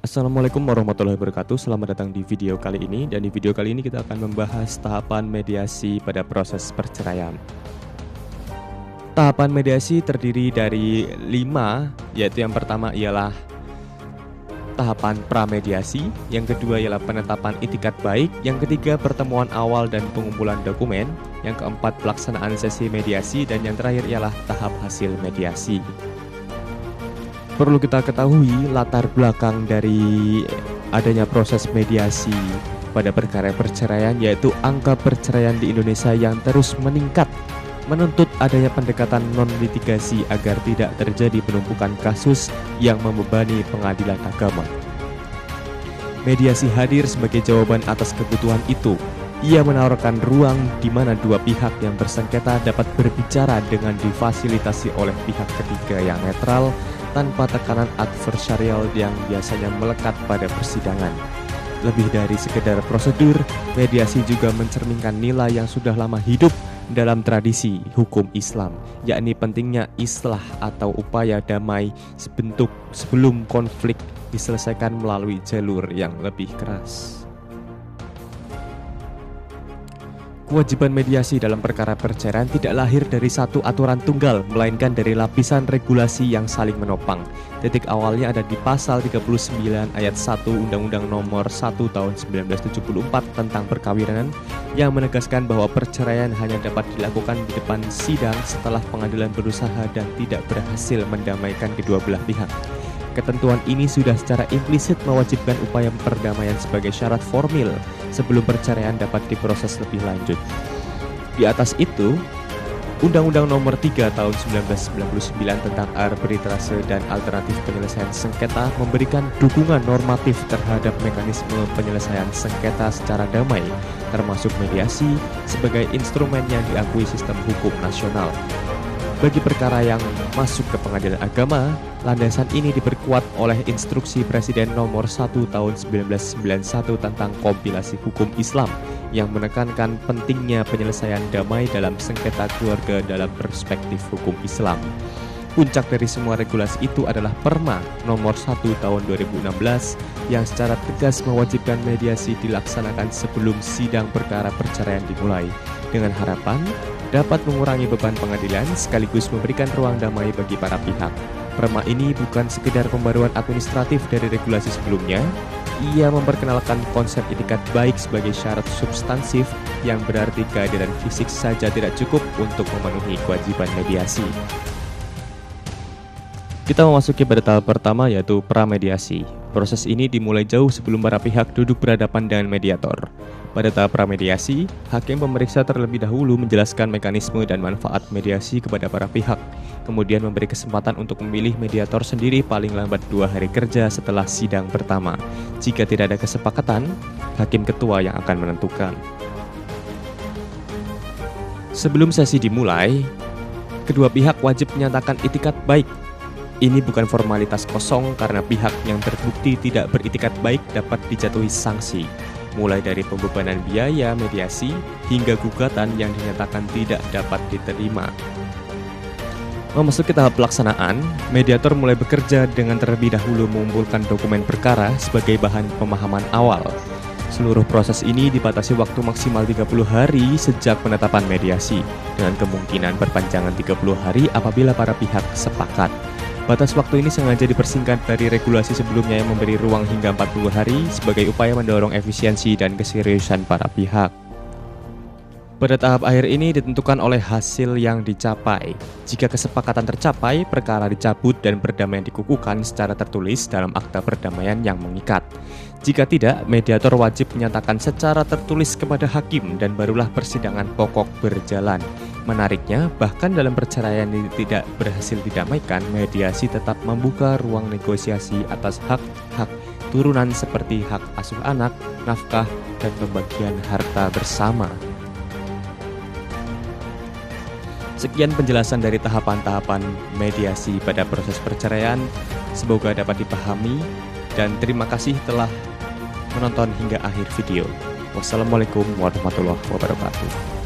Assalamualaikum warahmatullahi wabarakatuh. Selamat datang di video kali ini. Dan di video kali ini kita akan membahas tahapan mediasi pada proses perceraian. Tahapan mediasi terdiri dari 5, yaitu yang pertama ialah tahapan pramediasi, yang kedua ialah penetapan itikat baik, yang ketiga pertemuan awal dan pengumpulan dokumen, yang keempat pelaksanaan sesi mediasi, dan yang terakhir ialah tahap hasil mediasi. Perlu kita ketahui latar belakang dari adanya proses mediasi pada perkara perceraian, yaitu angka perceraian di Indonesia yang terus meningkat, menuntut adanya pendekatan non-litigasi agar tidak terjadi penumpukan kasus yang membebani pengadilan agama. Mediasi hadir sebagai jawaban atas kebutuhan itu. Ia menawarkan ruang di mana dua pihak yang bersengketa dapat berbicara dengan difasilitasi oleh pihak ketiga yang netral tanpa tekanan adversarial yang biasanya melekat pada persidangan. Lebih dari sekedar prosedur, mediasi juga mencerminkan nilai yang sudah lama hidup dalam tradisi hukum Islam, yakni pentingnya islah atau upaya damai sebelum konflik diselesaikan melalui jalur yang lebih keras. Kewajiban mediasi dalam perkara perceraian tidak lahir dari satu aturan tunggal, melainkan dari lapisan regulasi yang saling menopang. Titik awalnya ada di pasal 39 ayat 1 Undang-Undang Nomor 1 Tahun 1974 tentang perkawinan, yang menegaskan bahwa perceraian hanya dapat dilakukan di depan sidang setelah pengadilan berusaha dan tidak berhasil mendamaikan kedua belah pihak. Ketentuan ini sudah secara implisit mewajibkan upaya perdamaian sebagai syarat formil sebelum perceraian dapat diproses lebih lanjut. Di atas itu, Undang-Undang Nomor 3 Tahun 1999 tentang arbitrase dan alternatif penyelesaian sengketa memberikan dukungan normatif terhadap mekanisme penyelesaian sengketa secara damai, termasuk mediasi sebagai instrumen yang diakui sistem hukum nasional. Bagi perkara yang masuk ke pengadilan agama, landasan ini diperkuat oleh Instruksi Presiden Nomor 1 Tahun 1991 tentang kompilasi hukum Islam yang menekankan pentingnya penyelesaian damai dalam sengketa keluarga dalam perspektif hukum Islam. Puncak dari semua regulasi itu adalah Perma Nomor 1 Tahun 2016 yang secara tegas mewajibkan mediasi dilaksanakan sebelum sidang perkara perceraian dimulai, dengan harapan dapat mengurangi beban pengadilan sekaligus memberikan ruang damai bagi para pihak. Perma ini bukan sekedar pembaruan administratif dari regulasi sebelumnya, ia memperkenalkan konsep itikat baik sebagai syarat substansif yang berarti kehadiran fisik saja tidak cukup untuk memenuhi kewajiban mediasi. Kita memasuki pada tahap pertama, yaitu pramediasi. Proses ini dimulai jauh sebelum para pihak duduk berhadapan dengan mediator. Pada tahap pramediasi, hakim pemeriksa terlebih dahulu menjelaskan mekanisme dan manfaat mediasi kepada para pihak, kemudian memberi kesempatan untuk memilih mediator sendiri paling lambat 2 hari kerja setelah sidang pertama. Jika tidak ada kesepakatan, hakim ketua yang akan menentukan. Sebelum sesi dimulai, kedua pihak wajib menyatakan itikat baik. Ini bukan formalitas kosong karena pihak yang terbukti tidak beritikat baik dapat dijatuhi sanksi, mulai dari pembebanan biaya mediasi hingga gugatan yang dinyatakan tidak dapat diterima. Memasuki tahap pelaksanaan, mediator mulai bekerja dengan terlebih dahulu mengumpulkan dokumen perkara sebagai bahan pemahaman awal. Seluruh proses ini dibatasi waktu maksimal 30 hari sejak penetapan mediasi, dengan kemungkinan perpanjangan 30 hari apabila para pihak sepakat. Batas waktu ini sengaja dipersingkat dari regulasi sebelumnya yang memberi ruang hingga 40 hari sebagai upaya mendorong efisiensi dan keseriusan para pihak. Pada tahap akhir ini ditentukan oleh hasil yang dicapai. Jika kesepakatan tercapai, perkara dicabut dan perdamaian dikukuhkan secara tertulis dalam akta perdamaian yang mengikat. Jika tidak, mediator wajib menyatakan secara tertulis kepada hakim dan barulah persidangan pokok berjalan. Menariknya, bahkan dalam perceraian yang tidak berhasil didamaikan, mediasi tetap membuka ruang negosiasi atas hak-hak turunan seperti hak asuh anak, nafkah, dan pembagian harta bersama. Sekian penjelasan dari tahapan-tahapan mediasi pada proses perceraian. Semoga dapat dipahami dan terima kasih telah menonton hingga akhir video. Wassalamualaikum warahmatullahi wabarakatuh.